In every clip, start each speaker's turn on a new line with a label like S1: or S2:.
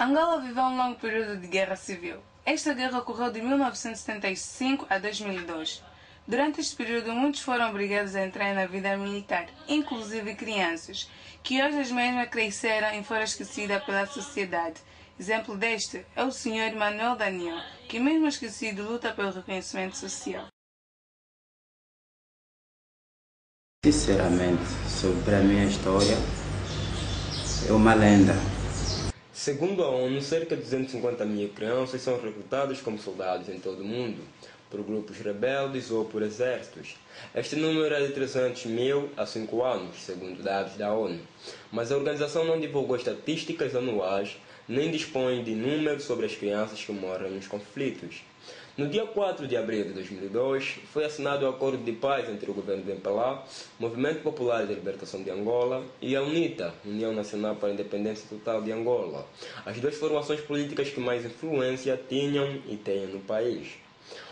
S1: Angola viveu um longo período de guerra civil. Esta guerra ocorreu de 1975 a 2002. Durante este período, muitos foram obrigados a entrar na vida militar, inclusive crianças, que hoje as mesmas cresceram e foram esquecidas pela sociedade. Exemplo deste é o Sr. Manuel Daniel, que mesmo esquecido luta pelo reconhecimento social.
S2: Sinceramente, sobre a minha história, é uma lenda.
S3: Segundo a ONU, cerca de 250 mil crianças são recrutadas como soldados em todo o mundo, por grupos rebeldes ou por exércitos. Este número é de 300 mil a 5 anos, segundo dados da ONU. Mas a organização não divulgou estatísticas anuais, nem dispõe de números sobre as crianças que morrem nos conflitos. No dia 4 de abril de 2002, foi assinado o Acordo de Paz entre o governo de MPLA, Movimento Popular de Libertação de Angola, e a UNITA, União Nacional para a Independência Total de Angola, as duas formações políticas que mais influência tinham e têm no país.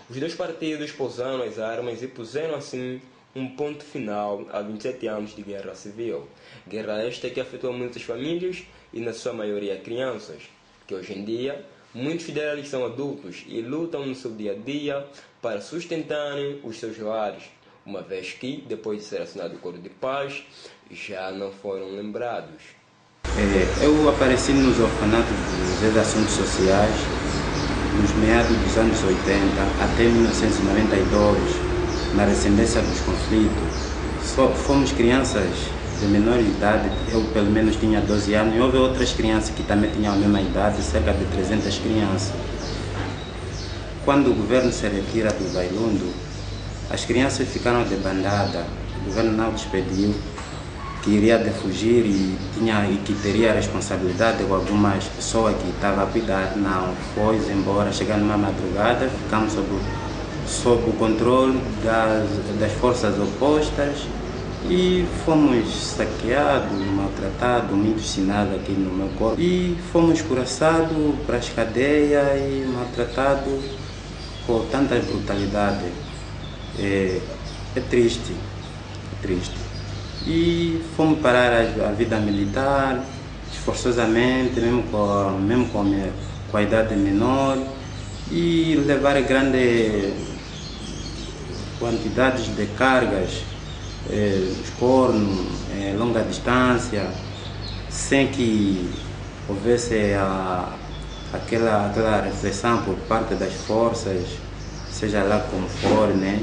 S3: Os dois partidos pousaram as armas e puseram assim um ponto final a 27 anos de guerra civil. Guerra esta que afetou muitas famílias e, na sua maioria, crianças, que hoje em dia muitos deles são adultos e lutam no seu dia a dia para sustentarem os seus lares, uma vez que, depois de ser assinado o Acordo de Paz, já não foram lembrados.
S2: Eu apareci nos orfanatos dos assuntos sociais nos meados dos anos 80 até 1992, na descendência dos conflitos. Fomos crianças de menor idade, eu pelo menos tinha 12 anos, e houve outras crianças que também tinham a mesma idade, cerca de 300 crianças. Quando o governo se retira do Bailundo, as crianças ficaram debandadas, o governo não despediu, que iria fugir e que teria a responsabilidade de algumas pessoas que estavam a cuidar. Não, foi embora, chegando numa madrugada, ficamos sob o controle das forças opostas e fomos saqueados, maltratados, muito ensinado aqui no meu corpo. E fomos escorraçados para as cadeias e maltratados com tanta brutalidade. É triste, é triste. E fomos parar a vida militar, esforçosamente, mesmo com a idade menor, e levar grandes quantidades de cargas, escorno, longa distância, sem que houvesse aquela reflexão por parte das forças, seja lá como for, né?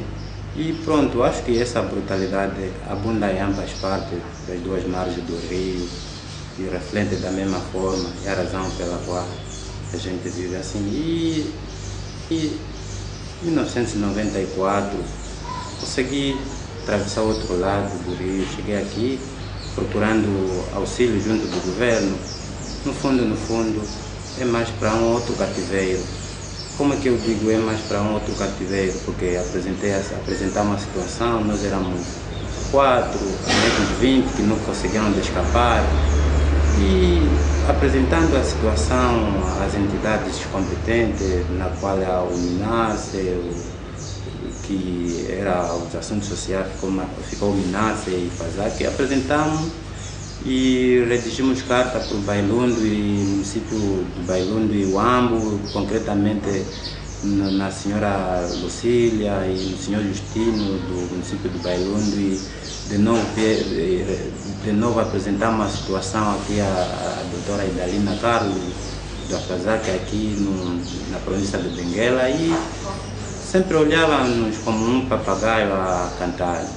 S2: E pronto, acho que essa brutalidade abunda em ambas partes das duas margens do rio e reflete da mesma forma, é a razão pela qual a gente vive assim. E em 1994 consegui atravessar o outro lado do rio, cheguei aqui procurando auxílio junto do governo. No fundo, é mais para um outro cativeiro. Como é que eu digo, é mais para um outro cativeiro? Porque apresentar uma situação, nós éramos 4, mesmo 20 que não conseguiram escapar. E apresentando a situação às entidades competentes, na qual a UNINASE, que era os assuntos sociais, ficou UNINASE e FASAC, apresentamos e redigimos carta para o Bailundo e município do Bailundo e Uambo, concretamente na senhora Lucília e no senhor Justino do município do Bailundo, e de novo apresentamos a situação aqui a doutora Idalina Carlos do FASAC aqui na província de Benguela, e sempre olhávamos como um papagaio a cantar.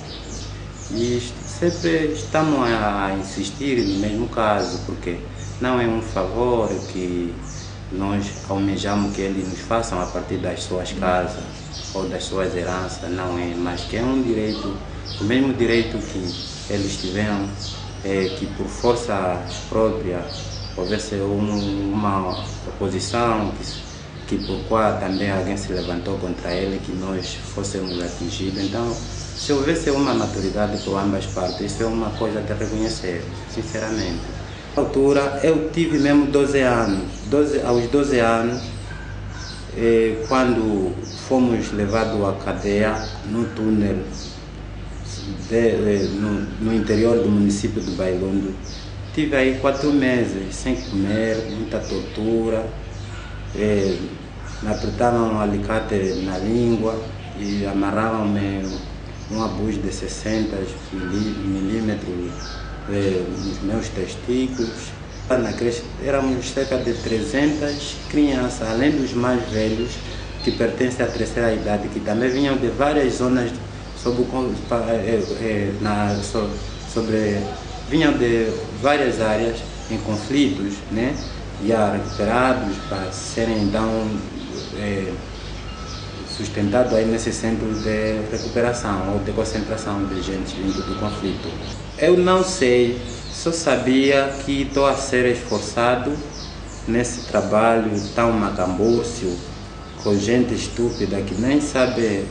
S2: E sempre estamos a insistir no mesmo caso, porque não é um favor que nós almejamos que eles nos façam a partir das suas casas ou das suas heranças, não é, mas que é um direito, o mesmo direito que eles tiveram, que por força própria houvesse uma oposição, que por qual também alguém se levantou contra ele, que nós fôssemos atingidos. Então, se houvesse uma maturidade por ambas partes, isso é uma coisa de reconhecer, sinceramente. Na altura, eu tive mesmo 12 anos. Aos 12 anos, quando fomos levados à cadeia, no túnel, no interior do município do Bailundo, tive aí 4 meses sem comer, muita tortura. Me apertavam um alicate na língua e amarravam-me um abuso de 60 milímetros nos meus testículos. Na creche éramos cerca de 300 crianças, além dos mais velhos, que pertencem à terceira idade, que também vinham de várias zonas, vinham de várias áreas em conflitos, né? Já recuperados para serem então sustentados aí nesse centro de recuperação ou de concentração de gente vindo do conflito. Eu não sei, só sabia que estou a ser esforçado nesse trabalho tão macambúrcio, com gente estúpida que nem sabe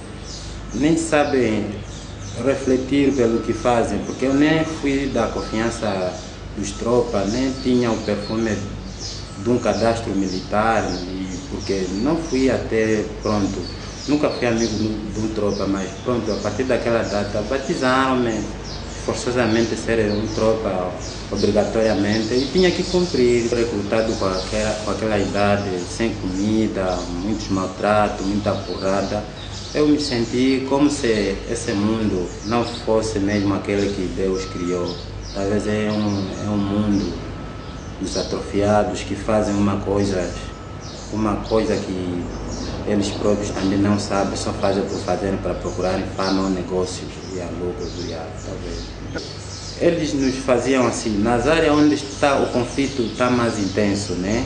S2: refletir pelo que fazem, porque eu nem fui da confiança dos tropas, nem tinha o perfume de um cadastro militar, porque não fui até pronto, nunca fui amigo de um tropa, mas pronto, a partir daquela data batizaram-me forçosamente ser um tropa obrigatoriamente e tinha que cumprir, recrutado com aquela idade, sem comida, muitos maltratos, muita porrada. Eu me senti como se esse mundo não fosse mesmo aquele que Deus criou. Talvez é um mundo dos atrofiados que fazem uma coisa que eles próprios também não sabem, só fazem por fazerem para procurarem fama ou negócios e a lucros, talvez. Eles nos faziam assim, nas áreas onde o conflito está mais intenso, né?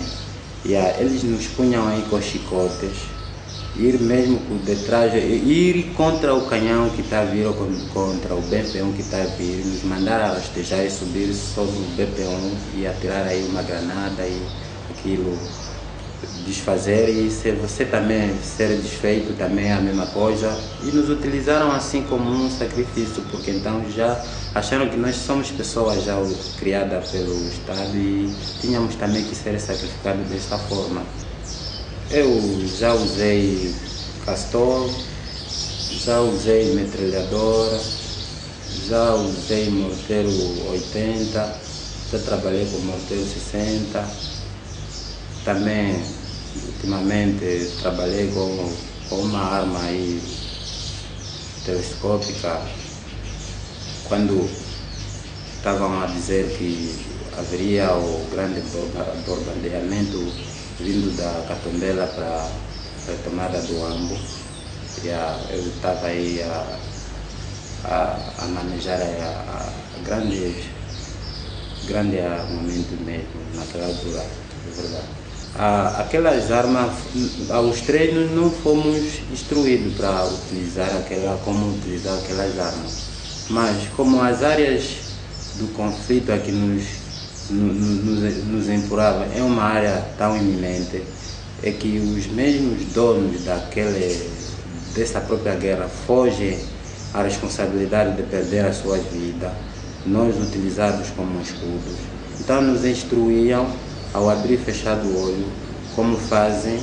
S2: Eles nos punham aí com chicotes, ir mesmo por detrás, ir contra o canhão que está a vir, ou contra o BP1 que está a vir, nos mandar a rastejar e subir sobre o BP1 e atirar aí uma granada e aquilo, desfazer, e se você também ser desfeito também é a mesma coisa, e nos utilizaram assim como um sacrifício, porque então já acharam que nós somos pessoas já criadas pelo Estado e tínhamos também que ser sacrificados desta forma. Eu já usei castor, já usei metralhadora, já usei morteiro 80, já trabalhei com morteiro 60, também ultimamente trabalhei com uma arma aí telescópica, quando estavam a dizer que haveria o grande bombardeamento vindo da Catombela para a retomada do Ambo. Eu estava aí a manejar a grande armamento mesmo naquela altura, é verdade. Aquelas armas, aos treinos não fomos instruídos para utilizar como utilizar aquelas armas, mas como as áreas do conflito aqui nos empurrava é uma área tão iminente, é que os mesmos donos dessa própria guerra fogem à responsabilidade de perder as suas vidas, nós utilizados como escudos. Então nos instruíam ao abrir e fechar o olho, como fazem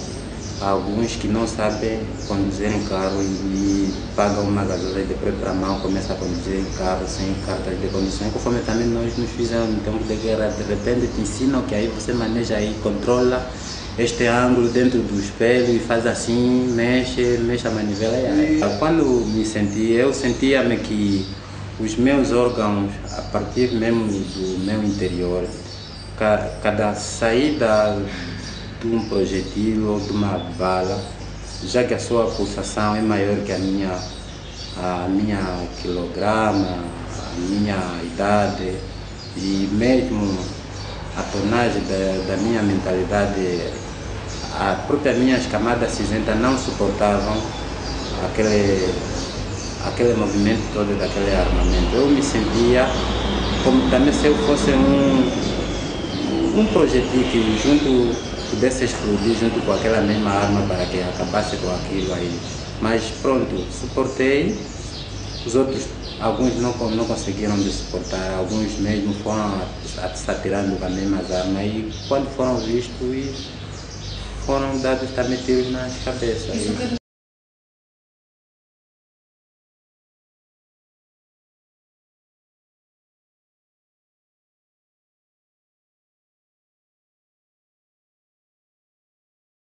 S2: alguns que não sabem conduzir em carro e pagam uma gasolina e depois para a mão começam a conduzir em carro sem cartas de condução, conforme também nós nos fizemos no tempo de guerra. De repente te ensinam que aí você maneja aí, controla este ângulo dentro do espelho e faz assim, mexe a manivela. Quando eu sentia-me que os meus órgãos, a partir mesmo do meu interior, cada saída de um projetil ou de uma bala, já que a sua pulsação é maior que a minha quilograma, a minha idade e mesmo a tonagem da minha mentalidade, a própria minhas camadas cinzentas não suportavam aquele movimento todo daquele armamento. Eu me sentia como também se eu fosse um projetil que pudesse explodir junto com aquela mesma arma para que acabasse com aquilo aí. Mas pronto, suportei. Os outros, alguns não conseguiram suportar, alguns mesmo foram se atirando com as mesmas armas e quando foram vistos foram dados também tiros nas cabeças.